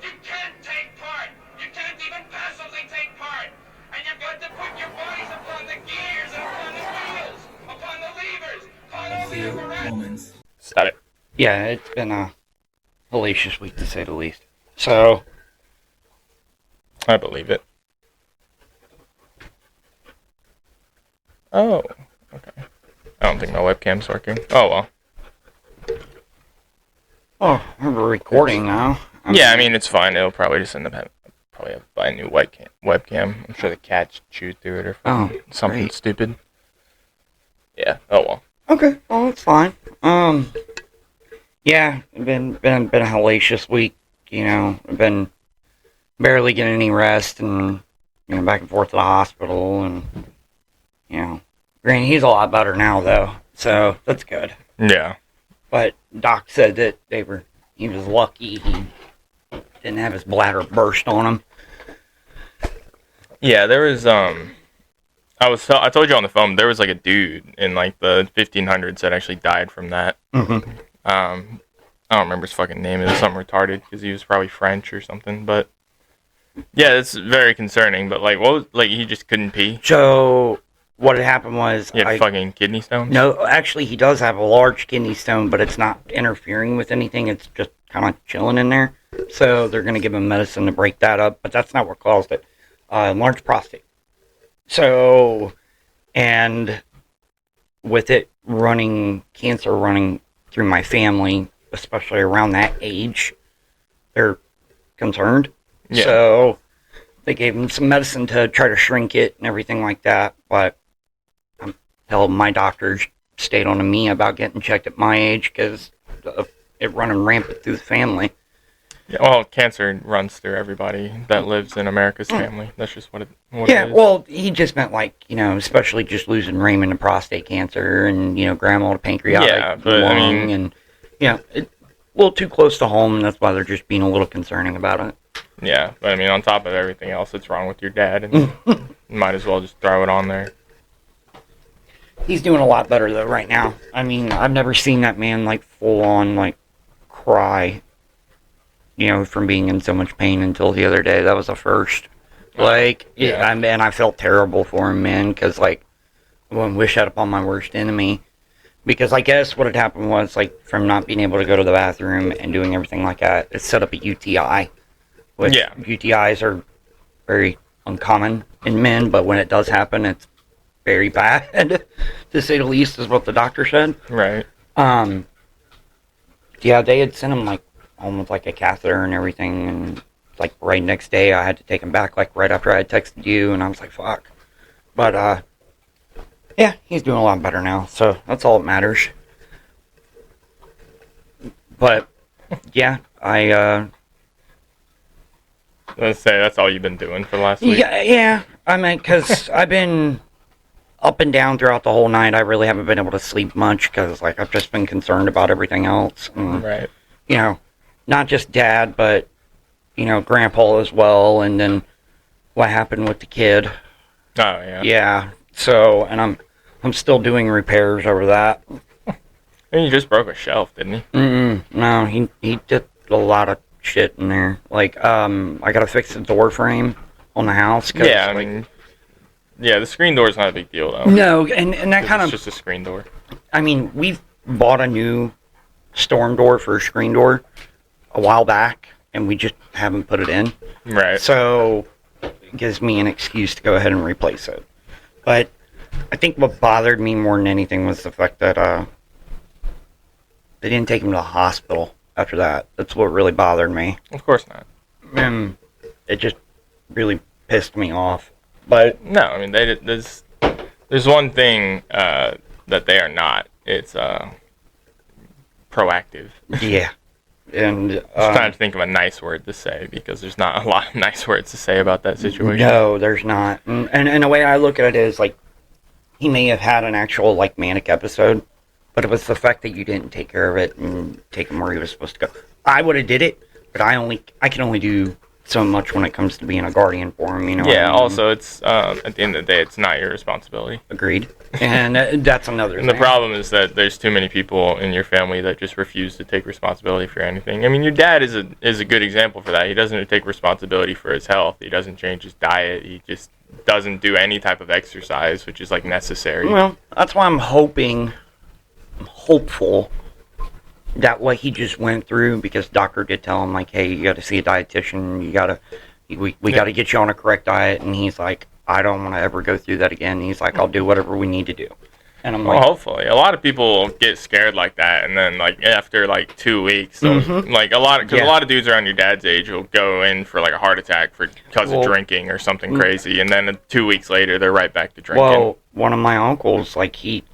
You can't take part. You can't even passively take part. And you've got to put your bodies upon the gears and upon the wheels, upon the levers, upon all the apparatus. Stop it. Yeah, it's been a hellacious week to say the least. So, I believe it. Oh, okay. I don't think my webcam's working. Oh, well. oh, we're recording now. Yeah, I mean, it's fine. It'll probably just end up having, probably have to buy a new webcam. I'm sure the cats chewed through it or something great. stupid. Yeah, oh well. Okay, well, it's fine. Yeah, been a hellacious week. You know, I've been barely getting any rest, and back and forth to the hospital, and granted, he's a lot better now though, so that's good. Yeah. But Doc said that he was lucky he didn't have his bladder burst on him. Yeah, there was I told you on the phone, there was like a dude in like the 1500s that actually died from that. Mm-hmm. I don't remember his fucking name. It was something retarded because he was probably French or something. But yeah, it's very concerning. But like, what was, like, he just couldn't pee. So what had happened was He had fucking kidney stones. No, actually, he does have a large kidney stone, but it's not interfering with anything. It's just kind of chilling in there. So they're going to give him medicine to break that up, but that's not what caused it. Large prostate. So, and with it cancer running through my family, especially around that age, they're concerned. Yeah. So they gave him some medicine to try to shrink it and everything like that, but my doctors stayed on to me about getting checked at my age because of it running rampant through the family. Yeah, well, cancer runs through everybody that lives in America's family. That's just what it is. Yeah, well, he just meant like, especially just losing Raymond to prostate cancer and, Grandma to pancreatic lung. And, a little too close to home, and that's why they're just being a little concerning about it. Yeah, but I mean, on top of everything else that's wrong with your dad, and you might as well just throw it on there. He's doing a lot better, though, right now. I mean, I've never seen that man, like, full-on, like, cry, from being in so much pain until the other day. That was the first. Like, yeah. I felt terrible for him, man, because, like, I wouldn't wish that upon my worst enemy. Because I guess what had happened was, like, from not being able to go to the bathroom and doing everything like that, it set up a UTI. Which UTIs are very uncommon in men, but when it does happen, it's very bad, to say the least, is what the doctor said. Right. Yeah, they had sent him, like, home with, like, a catheter and everything, and, like, right next day, I had to take him back, like, right after I had texted you, and I was like, fuck. But, yeah, he's doing a lot better now, so that's all that matters. But, yeah, Let's say that's all you've been doing for the last week. Yeah. I mean, because I've been up and down throughout the whole night. I really haven't been able to sleep much because, like, I've just been concerned about everything else. And, right. Not just Dad, but, Grandpa as well. And then what happened with the kid. Oh, yeah. Yeah. So, and I'm still doing repairs over that. And he just broke a shelf, didn't he? No, he did a lot of shit in there. Like, I gotta fix the door frame on the house. Yeah, I mean, the screen door is not a big deal, though. No, and that kind of... It's just a screen door. I mean, we've bought a new storm door for a screen door a while back, and we just haven't put it in. Right. So, it gives me an excuse to go ahead and replace it. But I think what bothered me more than anything was the fact that, they didn't take him to the hospital after that. That's what really bothered me. Of course not. And it just really pissed me off. But no, I mean, there's one thing that they are not. It's proactive. Yeah. And I'm trying to think of a nice word to say because there's not a lot of nice words to say about that situation. No, there's not. And the way I look at it is, like, he may have had an actual, like, manic episode, but it was the fact that you didn't take care of it and take him where he was supposed to go. I would have did it, but I can only do so much when it comes to being a guardian for him, you know. Yeah, also, it's, at the end of the day, it's not your responsibility. Agreed. And that's another And thing. the problem is that there's too many people in your family that just refuse to take responsibility for anything. I mean, your dad is a good example for that. He doesn't take responsibility for his health. He doesn't change his diet. He just doesn't do any type of exercise, which is, like, necessary. Well, that's why I'm hopeful that what he just went through, because doctor did tell him, like, hey, you got to see a dietitian, we got to get you on a correct diet, and he's like, I don't want to ever go through that again. And he's like, I'll do whatever we need to do. And I'm Well, like, hopefully. A lot of people get scared like that, and then, like, after, like, 2 weeks, like, a lot of dudes around your dad's age will go in for, like, a heart attack because of drinking or something crazy, and then 2 weeks later, they're right back to drinking. well, one of my uncles, like, we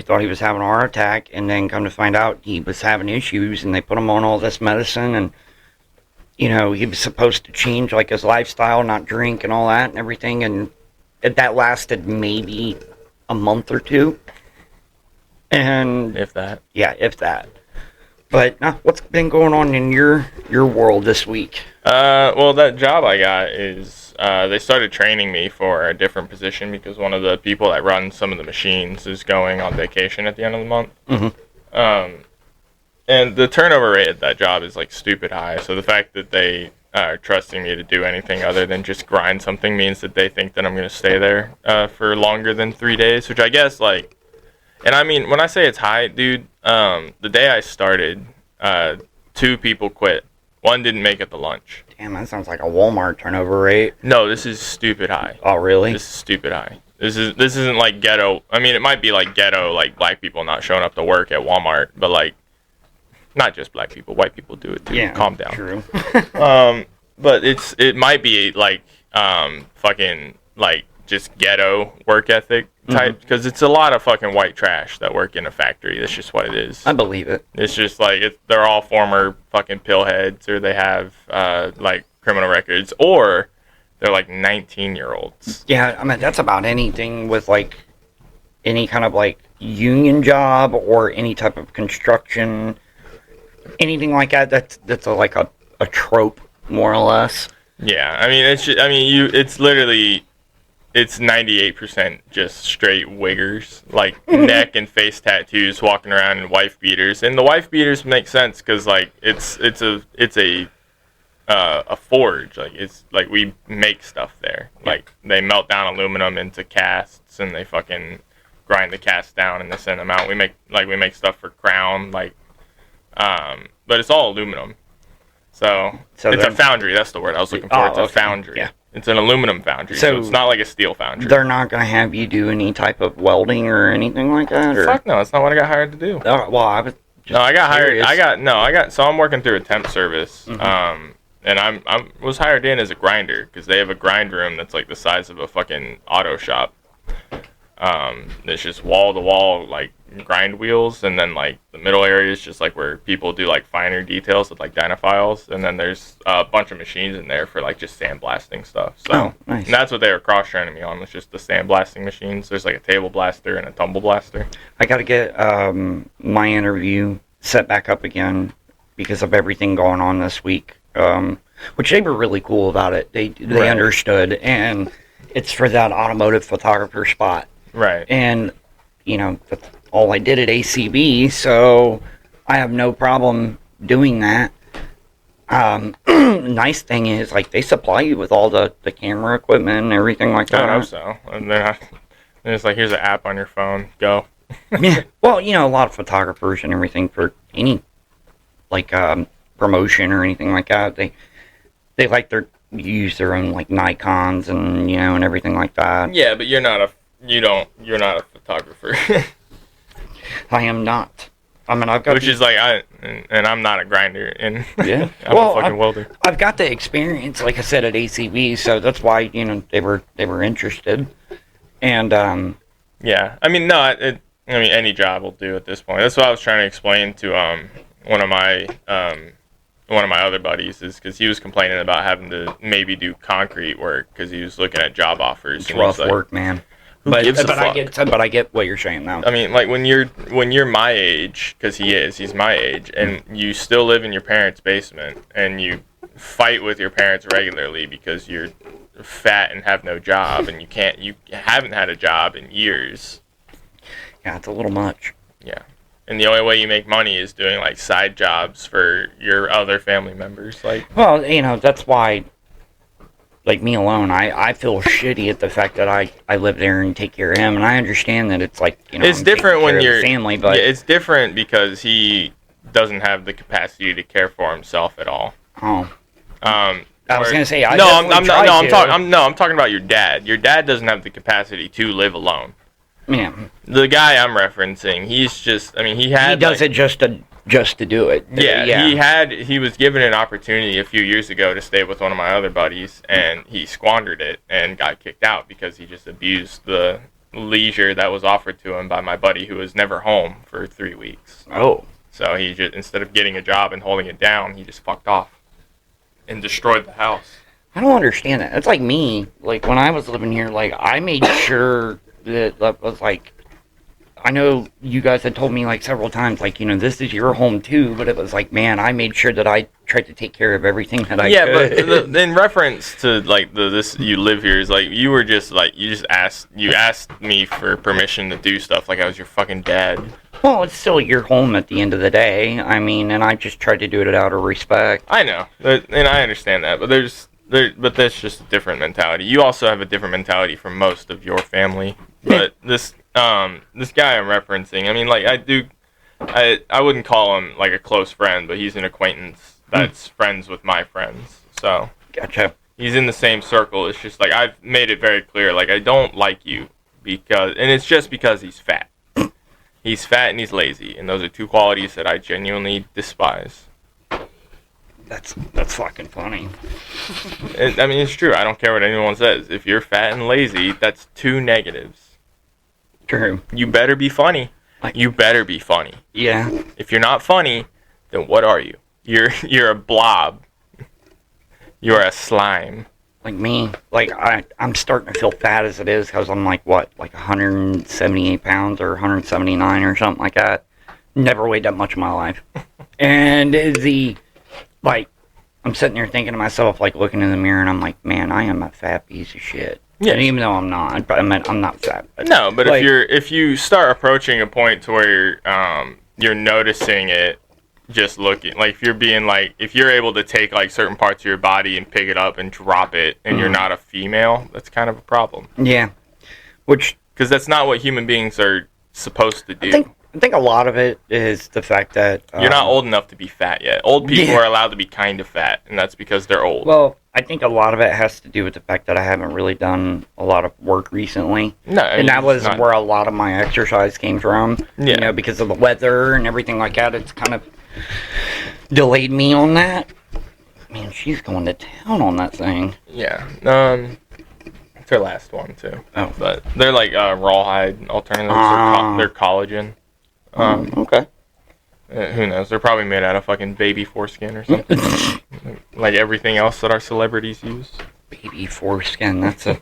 thought he was having a heart attack, and then come to find out he was having issues, and they put him on all this medicine, and, you know, he was supposed to change, like, his lifestyle, not drink and all that and everything, and that lasted maybe a month or two. And If that. yeah, if that. But what's been going on in your world this week? Well, that job I got is, they started training me for a different position because one of the people that runs some of the machines is going on vacation at the end of the month. Mm-hmm. And the turnover rate at that job is, like, stupid high. So the fact that they are trusting me to do anything other than just grind something means that they think that I'm going to stay there for longer than 3 days, which I guess, like, and I mean, when I say it's high, dude, the day I started, 2 people quit. One didn't make it to lunch. Damn, that sounds like a Walmart turnover rate. No, this is stupid high. Oh, really? This is stupid high. This isn't like ghetto. I mean, it might be like ghetto, like black people not showing up to work at Walmart, but, like, not just black people, white people do it too. Yeah, Calm down. True. But it might be like fucking, like, just ghetto work ethic type, because it's a lot of fucking white trash that work in a factory. That's just what it is. I believe it. It's just like they're all former fucking pillheads, or they have like criminal records, or they're like 19-year-olds. Yeah, I mean, that's about anything with, like, any kind of, like, union job or any type of construction, anything like that. That's like a trope, more or less. Yeah, I mean, it's literally, it's 98% just straight wiggers, like neck and face tattoos, walking around in wife beaters, and the wife beaters make sense because, like, it's a forge, like, it's like we make stuff there, like they melt down aluminum into casts, and they fucking grind the casts down and they send them out. We make stuff for Crown, like, but it's all aluminum. So it's a foundry. That's the word I was looking for. It's a foundry. Yeah. It's an aluminum foundry, so it's not like a steel foundry. They're not going to have you do any type of welding or anything like that? Or? Fuck no, that's not what I got hired to do. Well, I was just No, I got curious. hired. So I'm working through a temp service, and I was hired in as a grinder because they have a grind room that's like the size of a fucking auto shop. It's just wall to wall, like, grind wheels, and then, like, the middle area is just like where people do, like, finer details with, like, dynaphiles, and then there's a bunch of machines in there for, like, just sandblasting stuff. So nice. And that's what they were cross-training me on, was just the sandblasting machines. There's, like, a table blaster and a tumble blaster. I got to get my interview set back up again because of everything going on this week, which they were really cool about it. They understood, and it's for that automotive photographer spot. Right. And, you know, that's all I did at ACB, so I have no problem doing that. Nice thing is, like, they supply you with all the camera equipment and everything like that. I hope so. And then it's like, here's an app on your phone. Go. Yeah. Well, you know, a lot of photographers and everything for any, like, promotion or anything like that, they like use their own, like, Nikons and, you know, and everything like that. Yeah, but you're not a photographer. I am not. I mean, I've got Which is like, and I'm not a grinder, and yeah. I'm a fucking welder. I've got the experience, like I said, at ACB, so that's why, you know, they were interested. And yeah, I mean, any job will do at this point. That's what I was trying to explain to one of my other buddies, is because he was complaining about having to maybe do concrete work because he was looking at job offers. It's rough work, man. But I get what you're saying now. I mean, like, when you're my age, because he's my age, and you still live in your parents' basement, and you fight with your parents regularly because you're fat and have no job, and you haven't had a job in years. Yeah, it's a little much. Yeah. And the only way you make money is doing, like, side jobs for your other family members. Like, well, that's why, like, me alone, I feel shitty at the fact that I live there and take care of him, and I understand that it's like, it's different when you're family, but yeah, it's different because he doesn't have the capacity to care for himself at all. Oh. I was gonna say, I'm talking about your dad. Your dad doesn't have the capacity to live alone. Yeah. The guy I'm referencing, he's just, I mean, he does it just to do it. Yeah, he was given an opportunity a few years ago to stay with one of my other buddies, and he squandered it and got kicked out because he just abused the leisure that was offered to him by my buddy who was never home for 3 weeks. Oh. So he just, instead of getting a job and holding it down, he just fucked off and destroyed the house. I don't understand that. It's like me. Like, when I was living here, like, I made sure that was like, I know you guys had told me like several times, like, this is your home too, but it was like, man, I made sure that I tried to take care of everything that I could. Yeah, but in reference to like this you live here is like, you were just like, you asked me for permission to do stuff like I was your fucking dad. Well, it's still your home at the end of the day. I mean, and I just tried to do it out of respect. I know, and I understand that, but but that's just a different mentality. You also have a different mentality from most of your family. But this guy I'm referencing, I mean, like, I wouldn't call him like a close friend, but he's an acquaintance that's friends with my friends. So gotcha. He's in the same circle. It's just like, I've made it very clear, like, I don't like you and it's just because he's fat. He's fat and he's lazy, and those are two qualities that I genuinely despise. That's fucking funny. I mean, it's true. I don't care what anyone says. If you're fat and lazy, that's two negatives. True. You better be funny. You better be funny. Yeah. If you're not funny, then what are you? You're a blob. You're a slime. Like me. Like, I'm starting to feel fat as it is, because I'm like, what? Like 178 pounds or 179 or something like that. Never weighed that much in my life. And I'm sitting there thinking to myself, like, looking in the mirror, and I'm like, man, I am a fat piece of shit. Yes. And even though I'm not, but I'm not fat. But no, but like, if you start approaching a point to where you're noticing it, just looking, like, if you're able to take like certain parts of your body and pick it up and drop it, and you're not a female, that's kind of a problem. Yeah, because that's not what human beings are supposed to do. I think a lot of it is the fact that you're not old enough to be fat yet. Old people are allowed to be kind of fat, and that's because they're old. Well, I think a lot of it has to do with the fact that I haven't really done a lot of work recently. No, and that was where a lot of my exercise came from. Yeah. Because of the weather and everything like that. It's kind of delayed me on that. Man, she's going to town on that thing. Yeah. It's her last one too. Oh. But they're like rawhide alternatives. They're collagen. Okay. Who knows? They're probably made out of fucking baby foreskin or something. Like everything else that our celebrities use. Baby foreskin, that's a...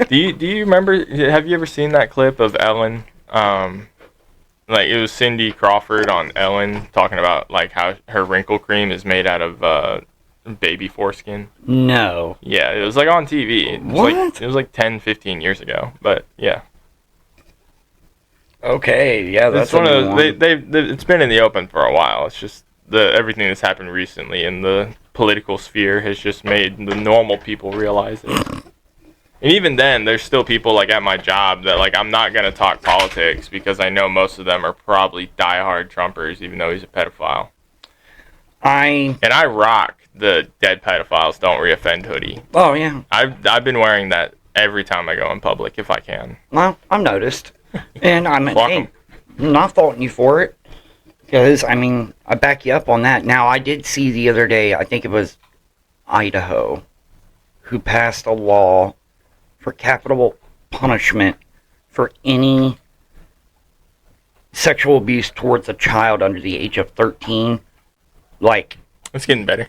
Do you remember, have you ever seen that clip of Ellen? Like, it was Cindy Crawford on Ellen talking about, like, how her wrinkle cream is made out of baby foreskin. No. Yeah, it was, like, on TV. What? It was like 10, 15 years ago. But, yeah. Okay, yeah, that's one of those, it's been in the open for a while. It's just everything that's happened recently in the political sphere has just made the normal people realize it. And even then, there's still people, like, at my job that, like, I'm not going to talk politics because I know most of them are probably diehard Trumpers, even though he's a pedophile. And I rock the Dead Pedophiles Don't Reoffend hoodie. Oh, yeah. I've been wearing that every time I go in public, if I can. Well, I've noticed. And I'm not faulting you for it. Because, I mean, I back you up on that. Now, I did see the other day, I think it was Idaho, who passed a law for capital punishment for any sexual abuse towards a child under the age of 13. Like, it's getting better.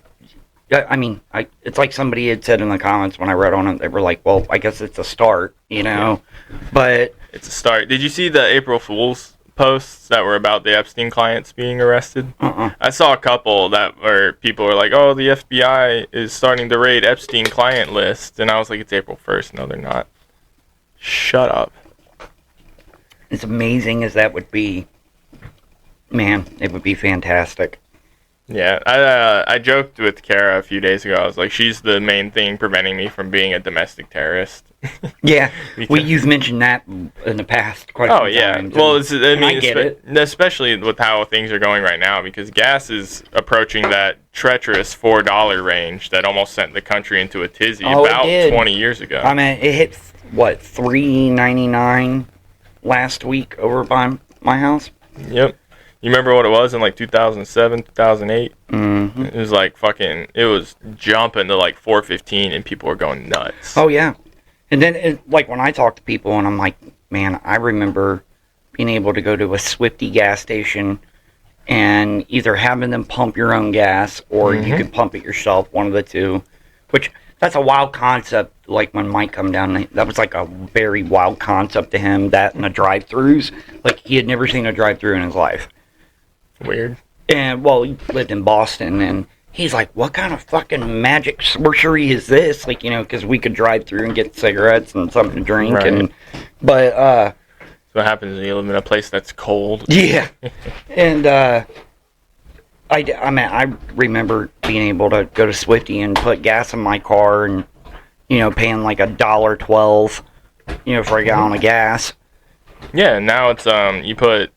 I mean, it's like somebody had said in the comments when I read on it, they were like, well, I guess it's a start, you know? Yeah. But it's a start. Did you see the April Fool's posts that were about the Epstein clients being arrested? Uh-uh. I saw a couple where people were like, "Oh, the FBI is starting to raid Epstein client list," and I was like, "It's April 1st. No, they're not." Shut up. As amazing as that would be, man, it would be fantastic. Yeah, I joked with Kara a few days ago. I was like, she's the main thing preventing me from being a domestic terrorist. Yeah, Because- you've mentioned that in the past quite a few times. Well, I get it. especially with how things are going right now, because gas is approaching that treacherous $4 range that almost sent the country into a tizzy about 20 years ago. I mean, it hit what, $3.99 last week over by my house. Yep. You remember what it was in like 2007, 2008? Mm-hmm. It was like it was jumping to like 4.15 and people were going nuts. Oh yeah, and then like when I talk to people and I'm like, man, I remember being able to go to a Swifty gas station and either having them pump your own gas or you could pump it yourself, one of the two. Which that's a wild concept. Like when Mike come down, that was like a very wild concept to him. That and the drive-throughs, like he had never seen a drive-through in his life. Weird. And, well, he lived in Boston, and he's like, what kind of fucking magic sorcery is this? Like, you know, because we could drive through and get cigarettes and something to drink. Right. But, So what happens when you live in a place that's cold? yeah. And, I remember being able to go to Swifty and put gas in my car and, you know, paying like $1.12, you know, for a gallon of gas. Yeah, now it's, you put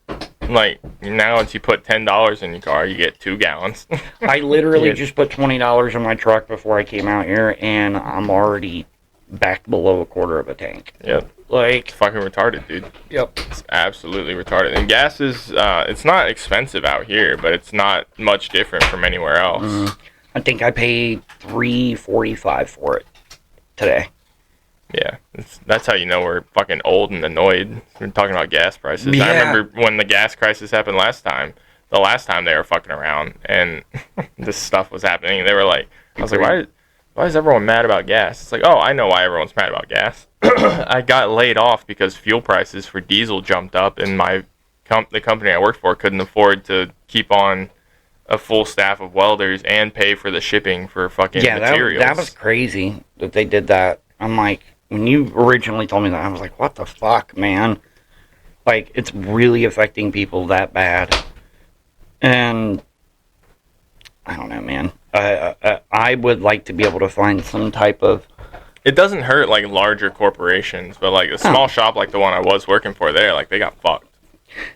$10 in your car, you get 2 gallons. I literally Yeah. just put $20 in my truck before I came out here, and I'm already back below a quarter of a tank. Yep. Like, It's fucking retarded, dude. yep. It's absolutely retarded. And gas is, it's not expensive out here, but it's not much different from anywhere else. I think I paid $3.45 for it today. Yeah, that's how you know we're fucking old and annoyed. We're talking about gas prices. Yeah. I remember when the gas crisis happened last time. The last time they were fucking around and this stuff was happening. They were like, I was like, why is everyone mad about gas? It's like, oh, I know why everyone's mad about gas. I got laid off because fuel prices for diesel jumped up, and the company I worked for couldn't afford to keep on a full staff of welders and pay for the shipping for fucking materials. That was crazy that they did that. I'm like, when you originally told me that, I was like, what the fuck, man? Like, it's really affecting people that bad. And I don't know, man. I would like to be able to find some type of... It doesn't hurt like larger corporations, but like a small shop like the one I was working for there, like they got fucked.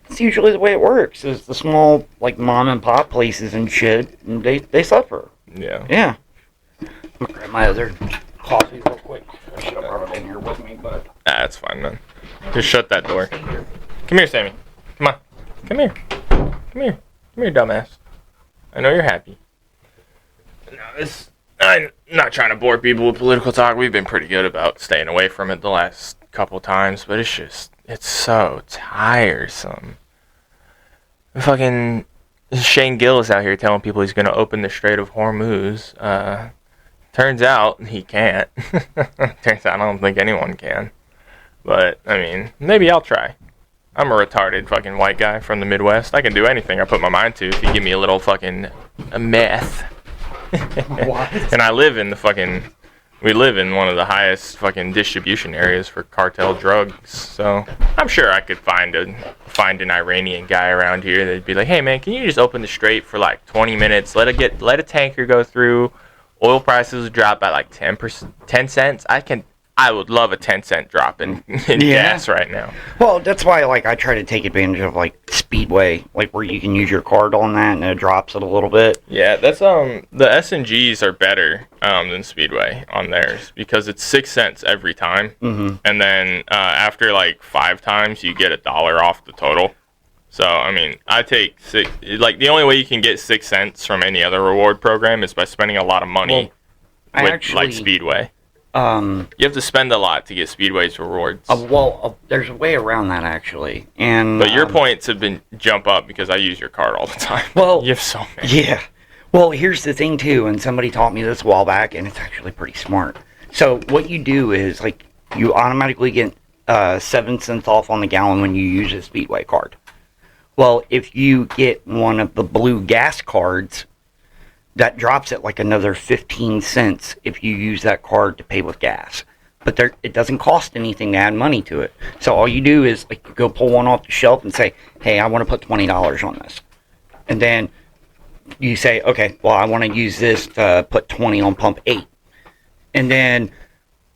It's usually the way it works. Is the small, like, mom and pop places and shit, and they suffer. Yeah. Yeah. I'll grab my other coffee real quick. I should have brought it in here with me, but... That's fine, man. Just shut that door. Come here, Sammy. Come on. Come here. Come here. Come here, dumbass. I know you're happy. No, I'm not trying to bore people with political talk. We've been pretty good about staying away from it the last couple times, but it's so tiresome. Fucking Shane Gill is out here telling people he's going to open the Strait of Hormuz. Turns out he can't. Turns out I don't think anyone can. But, I mean, maybe I'll try. I'm a retarded fucking white guy from the Midwest. I can do anything I put my mind to if you give me a little fucking meth. What? And I live in we live in one of the highest fucking distribution areas for cartel drugs. So I'm sure I could find an Iranian guy around here that'd be like, hey man, can you just open the strait for like 20 minutes? Let a tanker go through. Oil prices would drop by like 10 cents. I would love a 10-cent drop in gas right now. Well, that's why, like, I try to take advantage of, like, Speedway, like, where you can use your card on that and it drops it a little bit. Yeah, that's, the S&Gs are better, than Speedway on theirs because it's 6 cents every time. Mm-hmm. And then, after, like, 5 times, you get $1 off the total. So, I mean, I take the only way you can get 6 cents from any other reward program is by spending a lot of money like Speedway. You have to spend a lot to get Speedway's rewards. There's a way around that, actually. But your points have been jump up because I use your card all the time. Well, you have so many. Yeah. Well, here's the thing, too, and somebody taught me this a while back, and it's actually pretty smart. So what you do is, like, you automatically get 7 cents off on the gallon when you use a Speedway card. Well, if you get one of the blue gas cards, that drops it like another 15 cents if you use that card to pay with gas. But it doesn't cost anything to add money to it. So all you do is like you go pull one off the shelf and say, hey, I want to put $20 on this. And then you say, okay, well, I want to use this to put 20 on pump 8. And then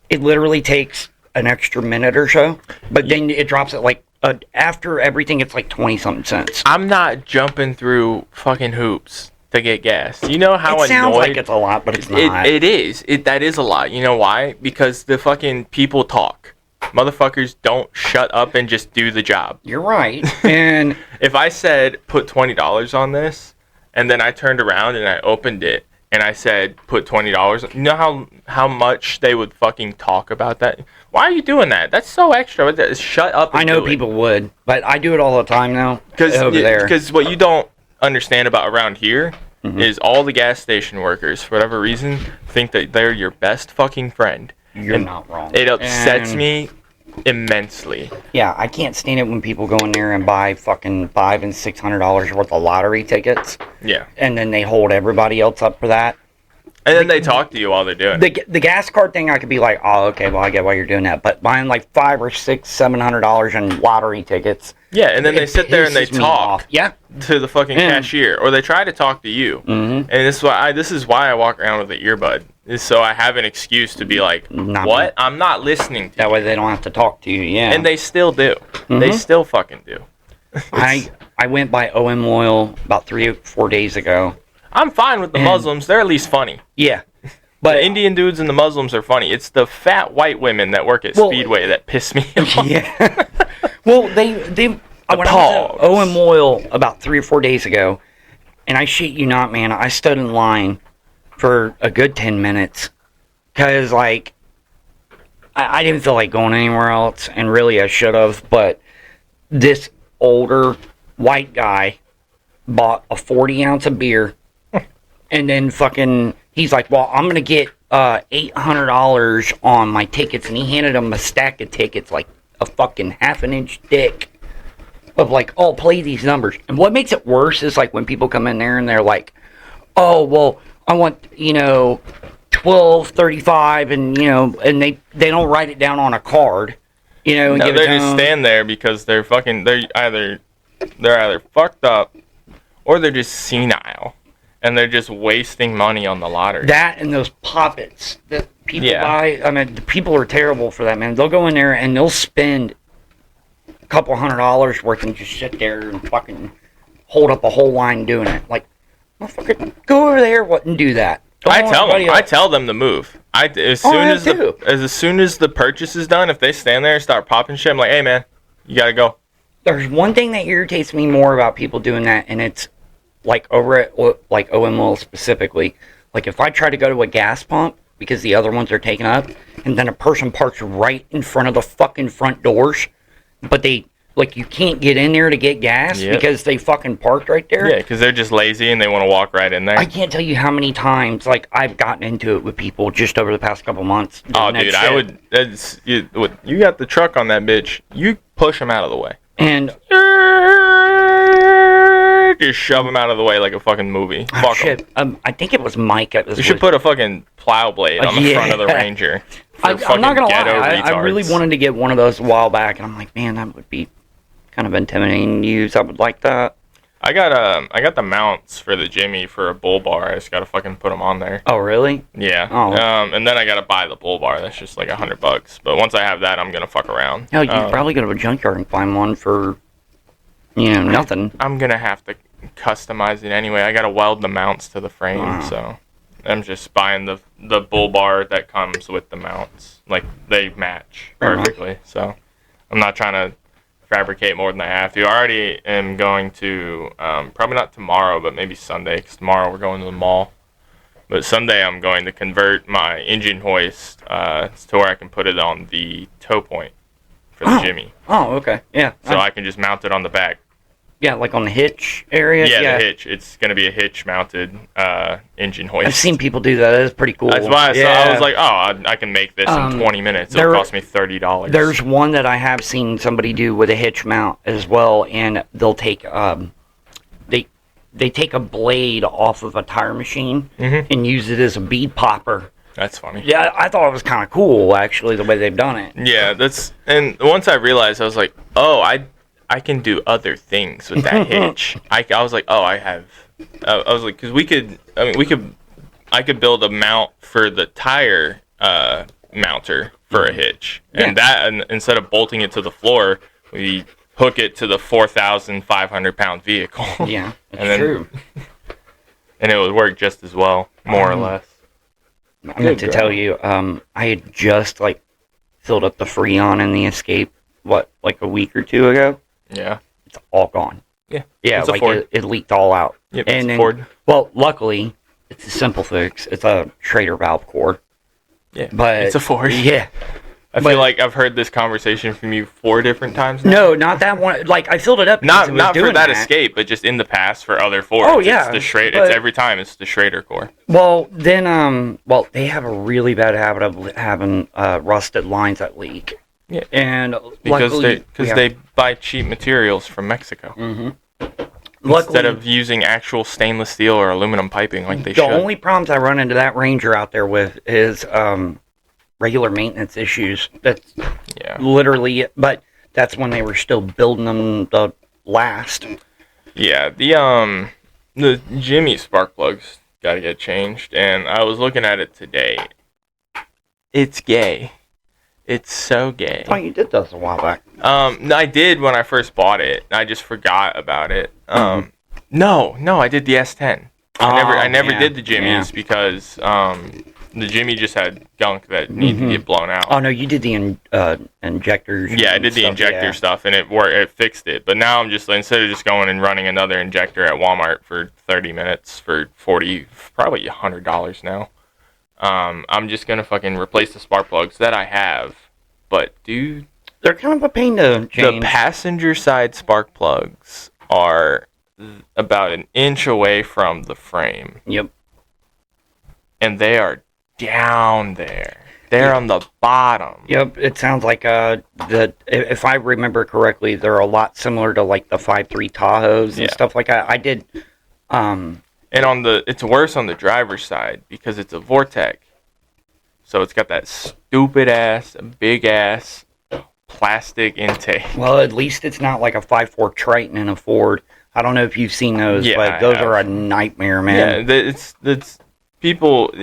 it literally takes an extra minute or so. But then it drops it like, after everything, it's like 20-something cents. I'm not jumping through fucking hoops to get gas. You know how it sounds like it's a lot, but it's not. It is. That is a lot. You know why? Because the fucking people talk. Motherfuckers don't shut up and just do the job. You're right. And if I said put $20 on this, and then I turned around and I opened it and I said put $20, you know how much they would fucking talk about that? Why are you doing that? That's so extra. Shut up. I know people would, but I do it all the time now. Because what you don't understand about around here is all the gas station workers, for whatever reason, think that they're your best fucking friend. You're not wrong. It upsets me immensely. Yeah, I can't stand it when people go in there and buy fucking $500 and $600 worth of lottery tickets. Yeah. And then they hold everybody else up for that. And then they talk to you while they're doing it. The gas card thing, I could be like, oh, okay, well, I get why you're doing that. But buying like $500 or $700 in lottery tickets. Yeah, and then they sit there and they talk. Yeah. To the fucking cashier, or they try to talk to you. Mm-hmm. And this is why I walk around with an earbud, is so I have an excuse to be like, what? I'm not listening to you. That way they don't have to talk to you. Yeah. And they still do. Mm-hmm. They still fucking do. I went by OM Oil about 3 or 4 days ago. I'm fine with the Muslims. They're at least funny. Yeah. But the Indian dudes and the Muslims are funny. It's the fat white women that work at Speedway that piss me off. Yeah. Well, when I was at OM Oil about 3 or 4 days ago, and I shit you not, man, I stood in line for a good 10 minutes because, like, I didn't feel like going anywhere else, and really I should have, but this older white guy bought a 40-ounce of beer, and then fucking, he's like, well, I'm going to get $800 on my tickets, and he handed him a stack of tickets, like a fucking half an inch thick, of like, oh, play these numbers. And what makes it worse is like when people come in there and they're like, oh, well, I want, 1235, and and they don't write it down on a card, and no, give they it to just them. stand there because they're either fucked up or they're just senile. And they're just wasting money on the lottery. That and those poppets that people buy. I mean, the people are terrible for that, man. They'll go in there and they'll spend a couple $100 worth and just sit there and fucking hold up a whole line doing it. Like, motherfucker, go over there and do that. I tell them to move. As soon as the purchase is done, if they stand there and start popping shit, I'm like, hey man, you gotta go. There's one thing that irritates me more about people doing that, and it's like over at like OML specifically. Like if I try to go to a gas pump because the other ones are taken up, and then a person parks right in front of the fucking front doors, but you can't get in there to get gas because they fucking parked right there. Yeah, because they're just lazy and they want to walk right in there. I can't tell you how many times like I've gotten into it with people just over the past couple months. Oh, dude, I would. You got the truck on that bitch. You push them out of the way. And just shove them out of the way like a fucking movie. Oh, shit. I think it was Mike. You should put a fucking plow blade on the front of the Ranger. I'm not gonna lie. I really wanted to get one of those a while back, and I'm like, man, that would be kind of intimidating to use. I would like that. I got the mounts for the Jimmy for a bull bar. I just gotta fucking put them on there. Oh, really? Yeah. Oh. And then I gotta buy the bull bar. That's just like $100. But once I have that, I'm gonna fuck around. Hell, you could probably go to a junkyard and find one for, nothing. I'm gonna have to customize it anyway. I gotta weld the mounts to the frame, so I'm just buying the bull bar that comes with the mounts. Like they match perfectly. So I'm not trying to fabricate more than I have to. I already am going to, probably not tomorrow, but maybe Sunday, because tomorrow we're going to the mall. But Sunday I'm going to convert my engine hoist to where I can put it on the tow point for the Jimmy. Oh, okay. Yeah. So I can just mount it on the back Yeah, like on the hitch area. Yeah, the hitch. It's going to be a hitch-mounted engine hoist. I've seen people do that. It's pretty cool. That's why I saw. I was like, oh, I can make this in 20 minutes. It'll cost me $30. There's one that I have seen somebody do with a hitch mount as well, and they'll take they take a blade off of a tire machine and use it as a bead popper. That's funny. Yeah, I thought it was kind of cool, actually, the way they've done it. Yeah, and once I realized, I was like, oh, I can do other things with that hitch. I was like, oh, I was like, because I could build a mount for the tire mounter for a hitch, and instead of bolting it to the floor, we hook it to the 4,500-pound vehicle. Yeah, that's true. And it would work just as well, more or less. I meant to tell you, I had just filled up the Freon in the Escape, like a week or two ago. Yeah. It's all gone. Yeah. Yeah, it leaked all out. Yep, and it's a Ford. Well, luckily, it's a simple fix. It's a Schrader valve core. Yeah, but it's a Ford. Yeah. I feel like I've heard this conversation from you 4 different times now. No, not that one. Like, I filled it up. Not for that Escape, but just in the past for other Fords. Oh, yeah. It's the Schrader. It's every time. It's the Schrader core. Well, then, they have a really bad habit of having rusted lines that leak. Yeah. And because they buy cheap materials from Mexico. Mm-hmm. Instead of using actual stainless steel or aluminum piping like they should. The only problems I run into that Ranger out there with is regular maintenance issues. That's literally it. But that's when they were still building them the last. Yeah, the Jimmy spark plugs got to get changed, and I was looking at it today. It's gay. It's so gay. Oh, you did this a while back. I did when I first bought it. I just forgot about it. No, I did the S10. I never did the Jimmys because the Jimmy just had gunk that needed to get blown out. Oh no, you did the injectors. Yeah, I did the injector stuff, and it fixed it. But now I'm just, instead of just going and running another injector at Walmart for 30 minutes for $40, probably $100 now. I'm just gonna fucking replace the spark plugs that I have. But dude, they're kind of a pain to change. The passenger side spark plugs are about an inch away from the frame. Yep. And they are down there. They're on the bottom. Yep. It sounds like if I remember correctly, they're a lot similar to like the 5.3 Tahoes and stuff like that. I did. And it's worse on the driver's side because it's a Vortec. So it's got that stupid ass, big ass plastic intake. Well, at least it's not like a 5.4 Triton in a Ford. I don't know if you've seen those, but those are a nightmare, man. Yeah,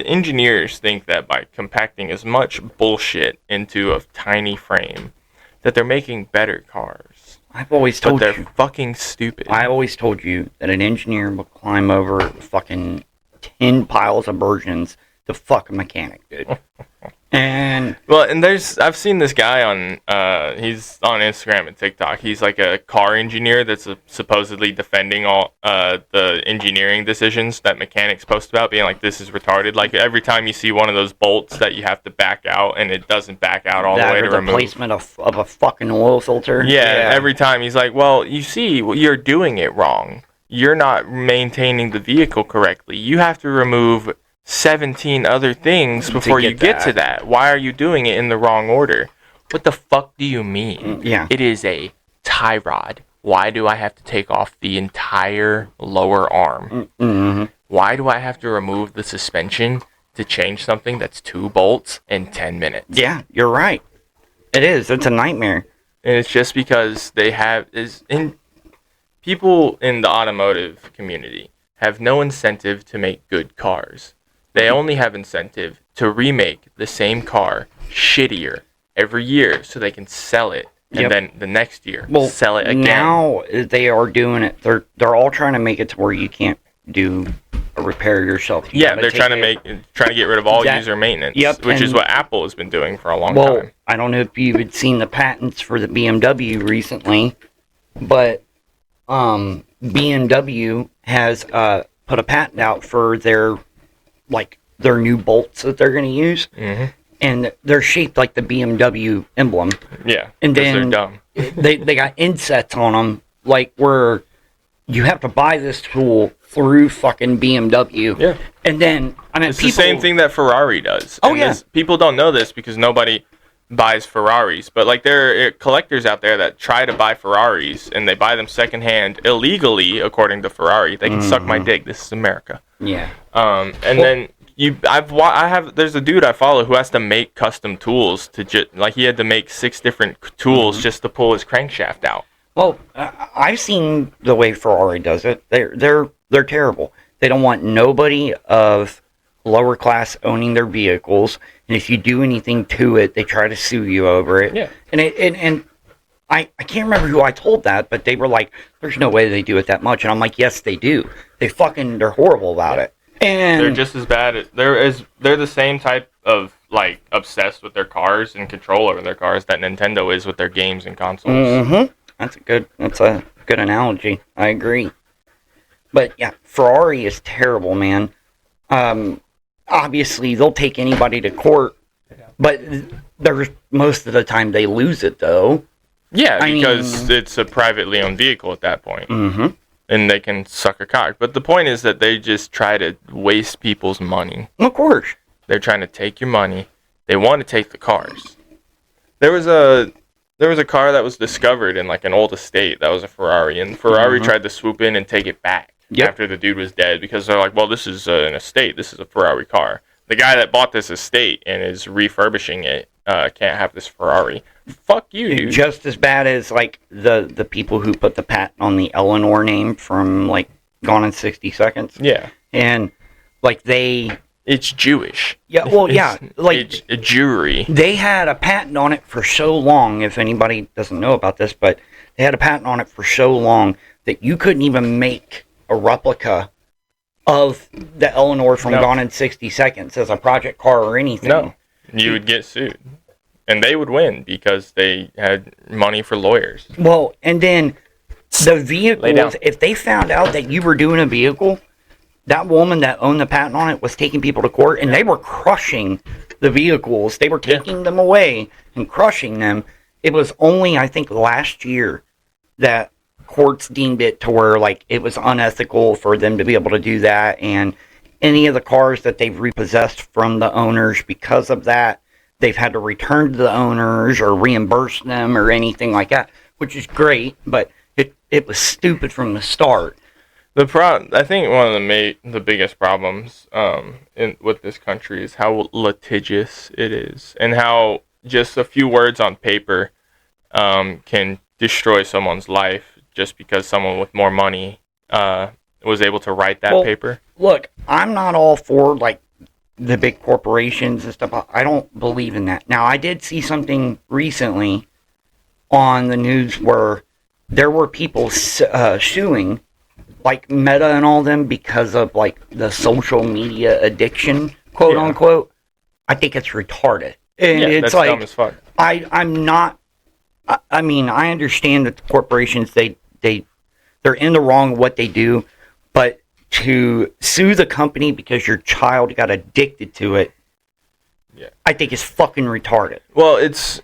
engineers think that by compacting as much bullshit into a tiny frame, that they're making better cars. I've always told you. But they're fucking stupid. I always told you that an engineer will climb over fucking 10 piles of versions to fuck a mechanic, dude. And I've seen this guy on he's on Instagram and TikTok. He's like a car engineer that's supposedly defending all the engineering decisions that mechanics post about, being like, this is retarded. Like every time you see one of those bolts that you have to back out and it doesn't back out all the way to remove. The placement of a fucking oil filter. Yeah, every time he's like, well, you see, you're doing it wrong. You're not maintaining the vehicle correctly. You have to remove 17 other things before you get to that. Why are you doing it in the wrong order? What the fuck do you mean? Yeah. It is a tie rod. Why do I have to take off the entire lower arm? Mm-hmm. Why do I have to remove the suspension to change something that's 2 bolts in 10 minutes? Yeah, you're right. It is. It's a nightmare. And it's just because people in the automotive community have no incentive to make good cars. They only have incentive to remake the same car shittier every year so they can sell it and then the next year sell it again. Now they are doing it. They're all trying to make it to where you can't do a repair yourself. They're trying to get rid of all user maintenance, which is what Apple has been doing for a long time. I don't know if you've had seen the patents for the BMW recently, but BMW has put a patent out for their new bolts that they're going to use, and they're shaped like the BMW emblem. Yeah, and then they're dumb. they got insets on them, like where you have to buy this tool through fucking BMW. Yeah. And then, I mean, It's the same thing that Ferrari does. Oh, And yeah. People don't know this because nobody buys Ferraris. But, like, there are collectors out there that try to buy Ferraris, and they buy them secondhand illegally, according to Ferrari. They can suck my dick. This is America. Yeah. Then there's a dude I follow who has to make custom tools he had to make 6 different tools just to pull his crankshaft out. Well, I've seen the way Ferrari does it. They're terrible. They don't want nobody of lower class owning their vehicles, and if you do anything to it, they try to sue you over it. Yeah. And I can't remember who I told that, but they were like, "There's no way they do it that much," and I'm like, "Yes, they do. They're horrible about it." And They're just as bad. They're the same type of, like, obsessed with their cars and control over their cars that Nintendo is with their games and consoles. Mm-hmm. That's a good analogy. I agree. But yeah, Ferrari is terrible, man. Obviously, they'll take anybody to court, but most of the time they lose it, though. Yeah, because it's a privately owned vehicle at that point. Mm-hmm. And they can suck a cock. But the point is that they just try to waste people's money. Of course. They're trying to take your money. They want to take the cars. There was a car that was discovered in, like, an old estate that was a Ferrari, and Ferrari tried to swoop in and take it back after the dude was dead, because they're like, well, this is an estate. This is a Ferrari car. The guy that bought this estate and is refurbishing it can't have this Ferrari. Fuck you, dude. Just as bad as, like, the people who put the patent on the Eleanor name from, like, Gone in 60 Seconds. Yeah. And, like, It's Jewish. Yeah, well, yeah. Like, it's a Jewry. They had a patent on it for so long, if anybody doesn't know about this, but they had a patent on it for so long that you couldn't even make a replica of the Eleanor from Gone in 60 Seconds as a project car or anything. No. You would get sued. And they would win because they had money for lawyers. Well, and then the vehicles, if they found out that you were doing a vehicle, that woman that owned the patent on it was taking people to court, and they were crushing the vehicles. They were taking them away and crushing them. It was only, I think, last year that courts deemed it to where, like, it was unethical for them to be able to do that, and any of the cars that they've repossessed from the owners because of that, they've had to return to the owners or reimburse them or anything like that, which is great, but it was stupid from the start. I think one of the biggest problems with this country is how litigious it is, and how just a few words on paper can destroy someone's life just because someone with more money was able to write that paper. Look, I'm not all for, like, the big corporations and stuff. I don't believe in that. Now, I did see something recently on the news where there were people suing, like, Meta and all them, because of, like, the social media addiction, quote unquote. I think it's retarded. And it's that's like, dumb as fuck. I'm not. I mean, I understand that the corporations they're in the wrong what they do, but to sue the company because your child got addicted to it, I think is fucking retarded. Well, it's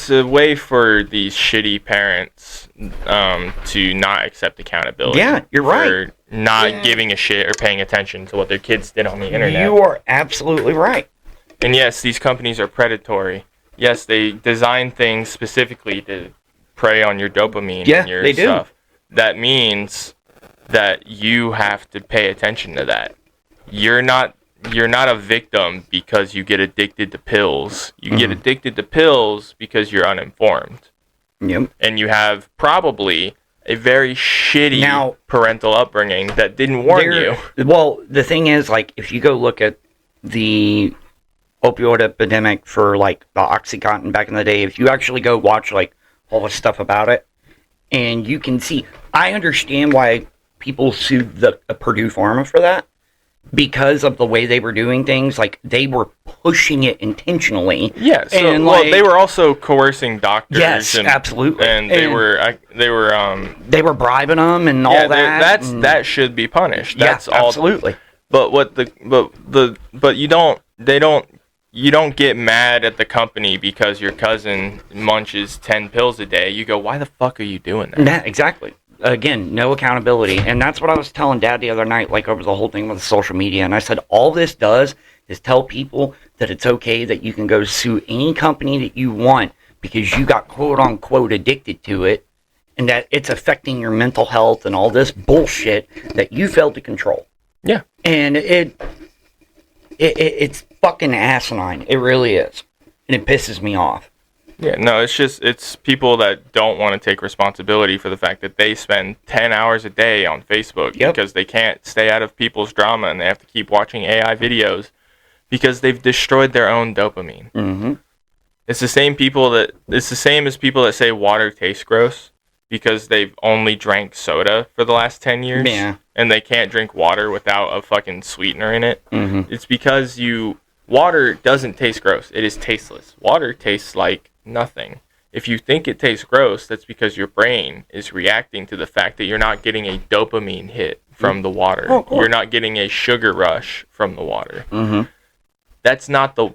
a way for these shitty parents to not accept accountability. Yeah, you're right. For not giving a shit or paying attention to what their kids did on the internet. You are absolutely right. And yes, these companies are predatory. Yes, they design things specifically to prey on your dopamine and your stuff. That means that you have to pay attention to that. You're not a victim because you get addicted to pills. You get addicted to pills because you're uninformed. Yep. And you have probably a very shitty parental upbringing that didn't warn you. Well, the thing is, like, if you go look at the opioid epidemic for, like, the Oxycontin back in the day, if you actually go watch, like, all the stuff about it, and you can see, I understand why people sued the Purdue Pharma for that, because of the way they were doing things. Like, they were pushing it intentionally. Yeah, so, and, well, like, they were also coercing doctors. Yes, absolutely. And they were bribing them and all that. That should be punished. That's all. Absolutely. But you don't get mad at the company because your cousin munches 10 pills a day. You go, why the fuck are you doing that? Yeah, exactly. again, no accountability. And that's what I was telling Dad the other night, like over the whole thing with the social media. And I said, all this does is tell people that it's okay that you can go sue any company that you want because you got quote unquote addicted to it, and that it's affecting your mental health and all this bullshit that you failed to control. Yeah. And it's fucking asinine. It really is. And it pisses me off. Yeah, no, it's people that don't want to take responsibility for the fact that they spend 10 hours a day on Facebook because they can't stay out of people's drama and they have to keep watching AI videos because they've destroyed their own dopamine. Mm-hmm. It's the same as people that say water tastes gross because they've only drank soda for the last 10 years. Yeah. And they can't drink water without a fucking sweetener in it. Mm-hmm. It's because water doesn't taste gross. It is tasteless. Water tastes like nothing. If you think it tastes gross, that's because your brain is reacting to the fact that you're not getting a dopamine hit from the water. Oh, cool. You're not getting a sugar rush from the water. Mm-hmm. That's not the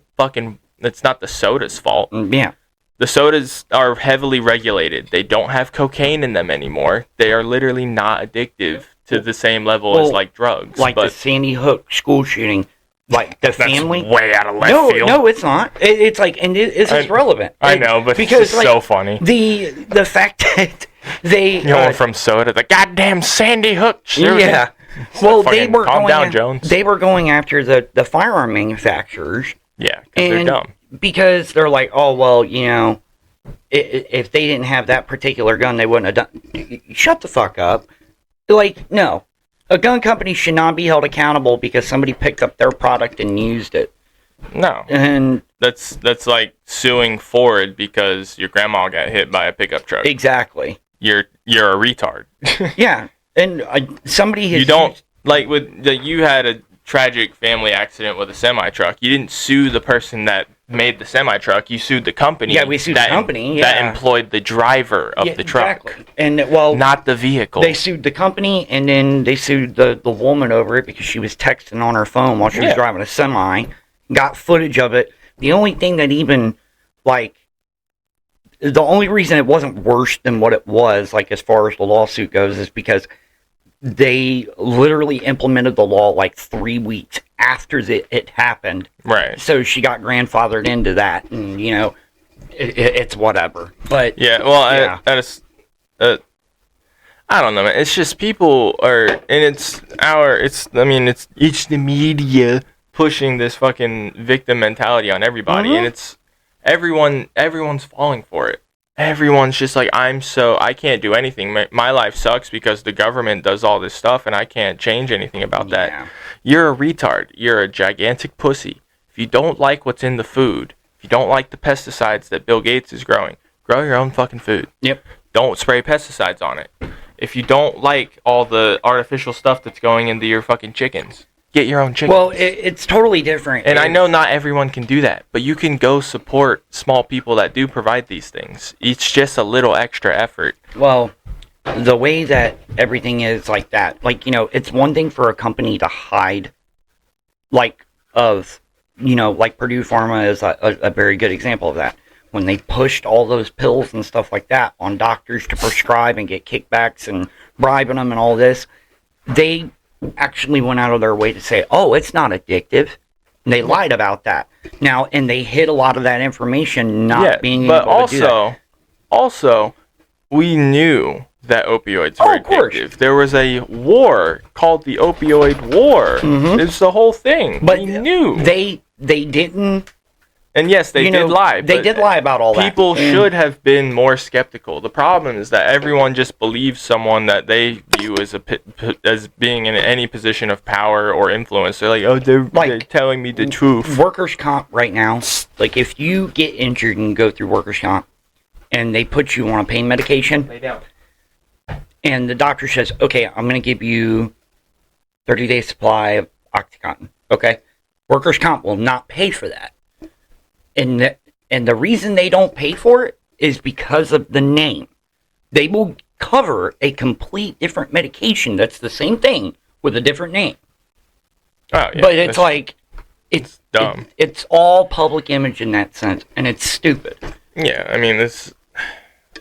soda's fault. Yeah. The sodas are heavily regulated. They don't have cocaine in them anymore. They are literally not addictive to the same level as like drugs. Like the Sandy Hook school shooting. Like the family, way out of left field. No, it's not. It's like, and it's relevant. I know, but because it's just so funny. The fact that they going from soda to the goddamn Sandy Hook shooting. Yeah. Well, they were calm down, Jones. They were going after the firearm manufacturers. Yeah, because they're dumb. Because they're like, oh well, you know, if they didn't have that particular gun, they wouldn't have done. Shut the fuck up. Like, no. A gun company should not be held accountable because somebody picked up their product and used it. No. And that's like suing Ford because your grandma got hit by a pickup truck. Exactly. You're a retard. Yeah. And somebody has... You had a tragic family accident with a semi-truck. You didn't sue the person that made the semi-truck. You sued the company. Yeah, we sued the company. That employed the driver of the truck. Exactly. And, well... Not the vehicle. They sued the company, and then they sued the woman over it because she was texting on her phone while she was driving a semi. Got footage of it. The only thing that even, like... The only reason it wasn't worse than what it was, like, as far as the lawsuit goes, is because they literally implemented the law, like, 3 weeks after it happened. Right. So she got grandfathered into that, and, you know, it's whatever. But yeah, well, yeah. I don't know, man. It's just people are, and it's the media pushing this fucking victim mentality on everybody, and it's everyone's falling for it. Everyone's just like, I can't do anything. My life sucks because the government does all this stuff and I can't change anything about that. You're a retard. You're a gigantic pussy. If you don't like what's in the food, if you don't like the pesticides that Bill Gates is growing, grow your own fucking food. Yep. Don't spray pesticides on it. If you don't like all the artificial stuff that's going into your fucking chickens, get your own chickens. Well, it's totally different. And I know not everyone can do that, but you can go support small people that do provide these things. It's just a little extra effort. Well, the way that everything is like that, like, you know, it's one thing for a company to hide, like, like Purdue Pharma is a very good example of that. When they pushed all those pills and stuff like that on doctors to prescribe and get kickbacks and bribing them and all this, they actually went out of their way to say, oh, it's not addictive. And they lied about that. Now, and they hid a lot of that information being able to do that. But also, we knew that opioids were addictive. There was a war called the opioid war. Mm-hmm. It's the whole thing. But we knew. They didn't... And yes, they did lie. They did lie about all that. People should have been more skeptical. The problem is that everyone just believes someone that they view as being in any position of power or influence. They're like, oh, they're telling me the truth. Workers' comp right now, like if you get injured and go through workers' comp and they put you on a pain medication, lay down. And the doctor says, okay, I'm going to give you 30-day supply of OxyContin. Okay? Workers' comp will not pay for that. And the reason they don't pay for it is because of the name. They will cover a complete different medication that's the same thing with a different name. Oh, yeah. But it's like... It's dumb. It's all public image in that sense, and it's stupid. Yeah, I mean,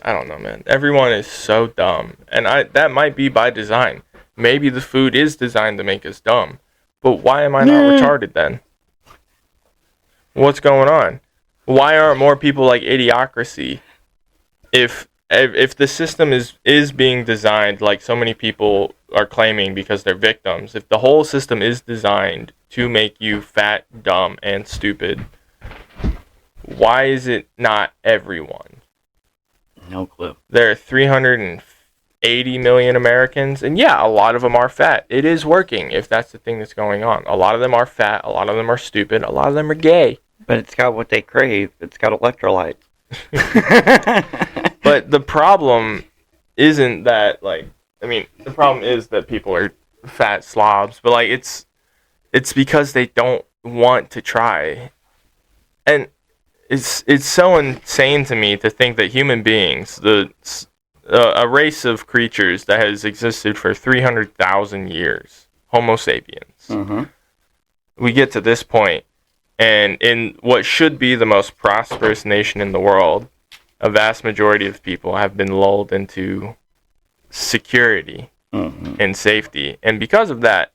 I don't know, man. Everyone is so dumb. And that might be by design. Maybe the food is designed to make us dumb. But why am I not retarded then? What's going on? Why aren't more people like Idiocracy? If the system is being designed like so many people are claiming because they're victims, if the whole system is designed to make you fat, dumb, and stupid, why is it not everyone? No clue. There are 380 million Americans, and yeah, a lot of them are fat. It is working if that's the thing that's going on. A lot of them are fat, a lot of them are stupid, a lot of them are gay. But it's got what they crave. It's got electrolytes. But the problem isn't that, like, I mean, the problem is that people are fat slobs, but, like, it's because they don't want to try. And it's so insane to me to think that human beings, a race of creatures that has existed for 300,000 years, Homo sapiens, we get to this point, and in what should be the most prosperous nation in the world, a vast majority of people have been lulled into security and safety. And because of that,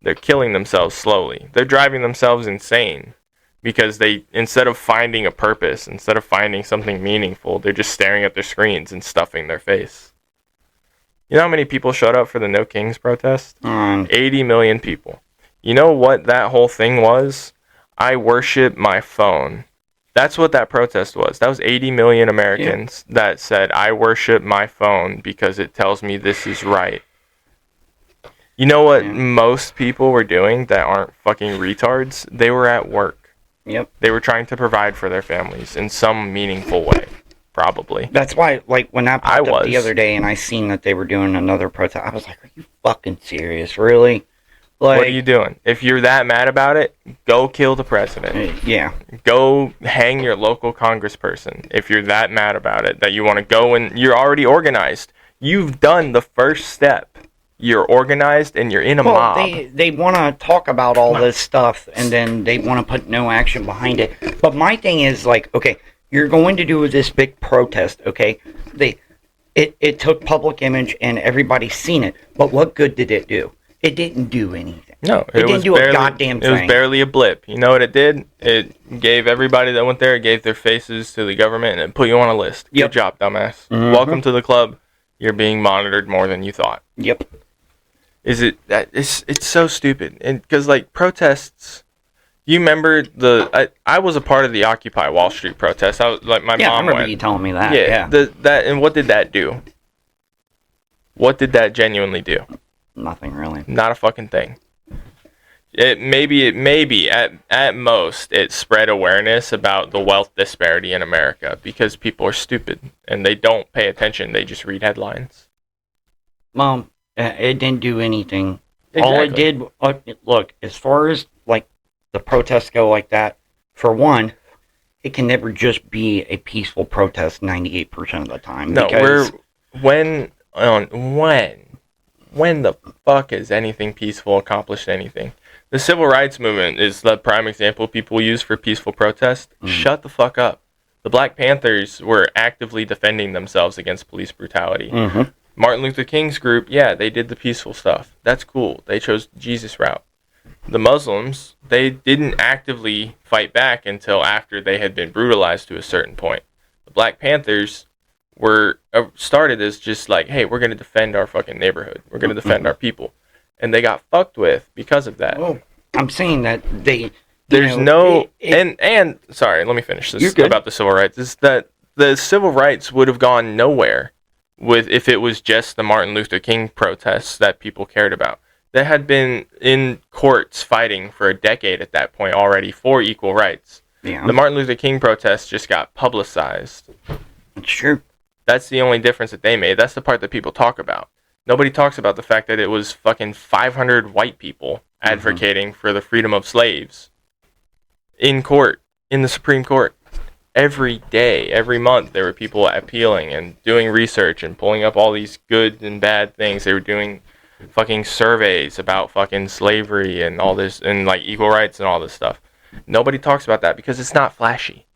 they're killing themselves slowly. They're driving themselves insane because they, instead of finding a purpose, instead of finding something meaningful, they're just staring at their screens and stuffing their face. You know how many people showed up for the No Kings protest? 80 million people. You know what that whole thing was? I worship my phone. That's what that protest was. That was 80 million Americans that said, I worship my phone because it tells me this is right. You know what most people were doing that aren't fucking retards? They were at work. Yep. They were trying to provide for their families in some meaningful way. Probably. That's why, like, when I popped up the other day and I seen that they were doing another protest, I was like, are you fucking serious? Really? Like, what are you doing? If you're that mad about it, go kill the president. Yeah. Go hang your local congressperson. If you're that mad about it, that you want to go and you're already organized. You've done the first step. You're organized and you're in a mob. They want to talk about all this stuff and then they want to put no action behind it. But my thing is, like, okay, you're going to do this big protest, okay? It took public image and everybody's seen it. But what good did it do? It didn't do anything. No, it didn't do a goddamn thing. It was barely a blip. You know what it did? It gave everybody that went there, it gave their faces to the government, and it put you on a list. Good job, dumbass. Welcome to the club. You're being monitored more than you thought. Yep. It's so stupid. And because, like, protests, you remember I was a part of the Occupy Wall Street protest. I was like, my mom I remember went. you telling me that. Yeah. And what did that do? What did that genuinely do? Nothing really. Not a fucking thing. It maybe at most it spread awareness about the wealth disparity in America because people are stupid and they don't pay attention. They just read headlines. Well, it didn't do anything. Exactly. All it did, look, as far as like the protests go like that, for one, it can never just be a peaceful protest 98% of the time. No, when the fuck has anything peaceful accomplished anything? The civil rights movement is the prime example people use for peaceful protest. Shut the fuck up. The Black Panthers were actively defending themselves against police brutality. Martin Luther King's group, yeah, they did the peaceful stuff. That's cool. They chose the Jesus route. The Muslims, they didn't actively fight back until after they had been brutalized to a certain point. The Black Panthers were started as just like, hey, we're going to defend our fucking neighborhood. We're going to defend our people. And they got fucked with because of that. Well, I'm saying that and sorry, let me finish this about the civil rights. Is that the civil rights would have gone nowhere if it was just the Martin Luther King protests that people cared about. They had been in courts fighting for a decade at that point already for equal rights. Yeah. The Martin Luther King protests just got publicized. It's true. That's the only difference that they made. That's the part that people talk about. Nobody talks about the fact that it was fucking 500 white people advocating for the freedom of slaves in court, in the Supreme Court. Every day, every month, there were people appealing and doing research and pulling up all these good and bad things. They were doing fucking surveys about fucking slavery and all this, and like equal rights and all this stuff. Nobody talks about that because it's not flashy.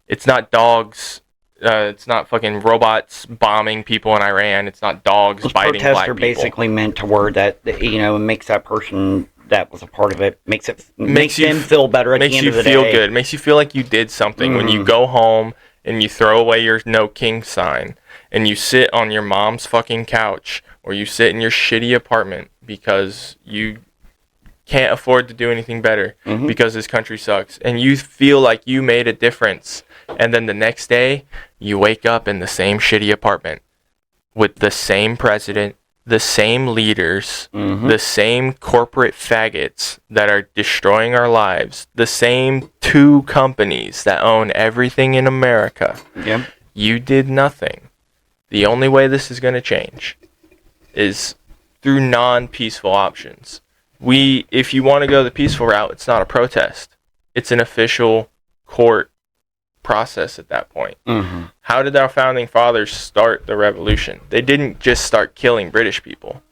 It's not dogs It's not fucking robots bombing people in Iran. It's not dogs Those biting protests black are people. basically meant to word that, makes that person that was a part of it, makes you them feel better at the end of the day. Makes you feel good. Makes you feel like you did something. When you go home and you throw away your no king sign and you sit on your mom's fucking couch or you sit in your shitty apartment because you can't afford to do anything better because this country sucks, and you feel like you made a difference, and then the next day you wake up in the same shitty apartment with the same president, the same leaders, the same corporate faggots that are destroying our lives, the same 2 companies that own everything in America. Yep. You did nothing. The only way this is going to change is through non-peaceful options. If you want to go the peaceful route, it's not a protest. It's an official court process at that point. How did our founding fathers start the revolution? They didn't just start killing British people.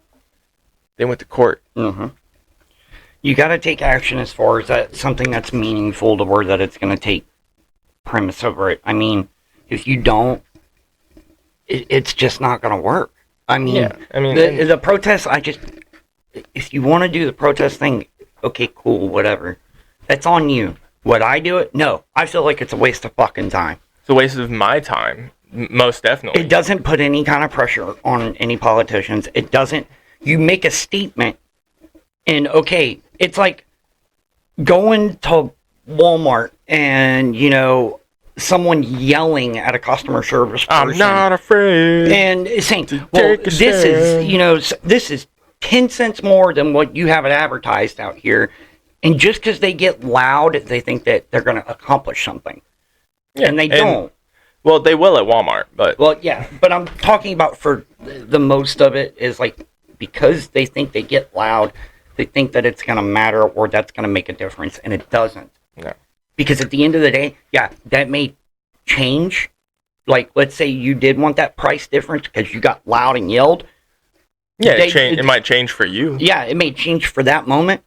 They went to court. You got to take action as far as that, something that's meaningful to where that it's going to take premise over it. I mean, if you don't, it's just not going to work. I mean, the protest, if you want to do the protest thing, okay, cool, whatever. That's on you. Would I do it? No. I feel like it's a waste of fucking time. It's a waste of my time, most definitely. It doesn't put any kind of pressure on any politicians. It doesn't. You make a statement, and okay, it's like going to Walmart and, someone yelling at a customer service person. I'm not afraid. And saying, well, this is 10 cents more than what you have it advertised out here. And just because they get loud, they think that they're going to accomplish something. Yeah, and they don't. Well, they will at Walmart, but... Well, yeah, but I'm talking about for the most of it is like, because they think they get loud, they think that it's going to matter or that's going to make a difference, and it doesn't. No. Because at the end of the day, yeah, that may change. Like, let's say you did want that price difference because you got loud and yelled. Yeah, it might change for you. Yeah, it may change for that moment,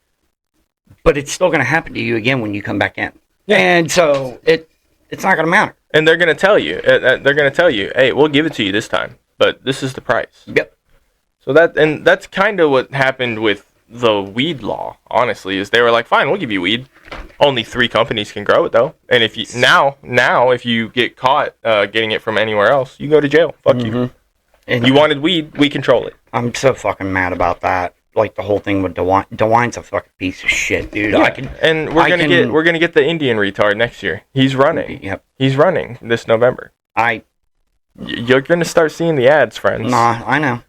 but it's still going to happen to you again when you come back in. Yeah. And so it's not going to matter. And they're going to tell you. Hey, we'll give it to you this time, but this is the price. Yep. So that's kind of what happened with the weed law, honestly, is they were like, fine, we'll give you weed. Only 3 companies can grow it, though. And if you now if you get caught getting it from anywhere else, you go to jail. Fuck you. And you wanted weed, we control it. I'm so fucking mad about that. Like the whole thing with DeWine. DeWine's a fucking piece of shit, dude. Yeah, we're gonna get the Indian retard next year. He's running. Yep. He's running this November. You're gonna start seeing the ads, friends. Nah, I know.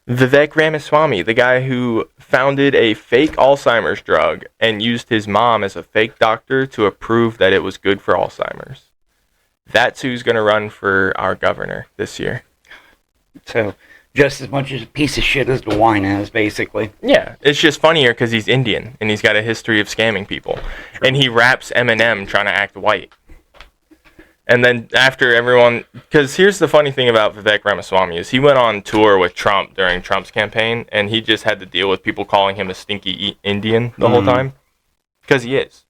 Vivek Ramaswamy, the guy who founded a fake Alzheimer's drug and used his mom as a fake doctor to prove that it was good for Alzheimer's. That's who's going to run for our governor this year. So, just as much as a piece of shit as DeWine is, basically. Yeah, it's just funnier because he's Indian and he's got a history of scamming people. True. And he raps Eminem trying to act white. And then after everyone... Because here's the funny thing about Vivek Ramaswamy is he went on tour with Trump during Trump's campaign, and he just had to deal with people calling him a stinky Indian the whole time. Because he is.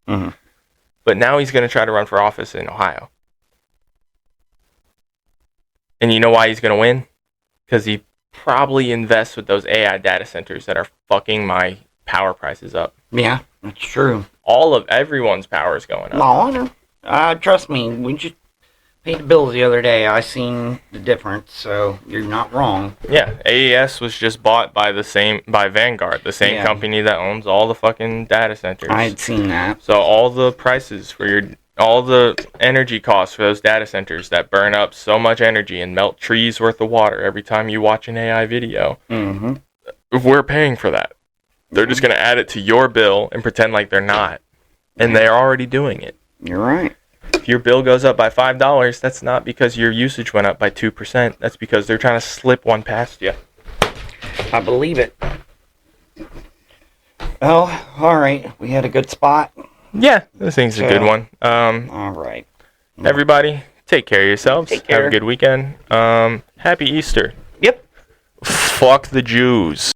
But now he's going to try to run for office in Ohio. And you know why he's going to win? Because he probably invests with those AI data centers that are fucking my power prices up. Yeah, that's true. Everyone's power is going up. No, I know. Trust me, we just paid the bills the other day. I seen the difference, so you're not wrong. Yeah, AES was just bought by Vanguard, the same company that owns all the fucking data centers. I had seen that. So all the prices for all the energy costs for those data centers that burn up so much energy and melt trees worth of water every time you watch an AI video, we're paying for that. They're just going to add it to your bill and pretend like they're not. And they're already doing it. You're right. If your bill goes up by $5, that's not because your usage went up by 2%. That's because they're trying to slip one past you. I believe it. Oh, all right. We had a good spot. Yeah, this thing's a good one. All right. Everybody, take care of yourselves. Take care. Have a good weekend. Happy Easter. Yep. Fuck the Jews.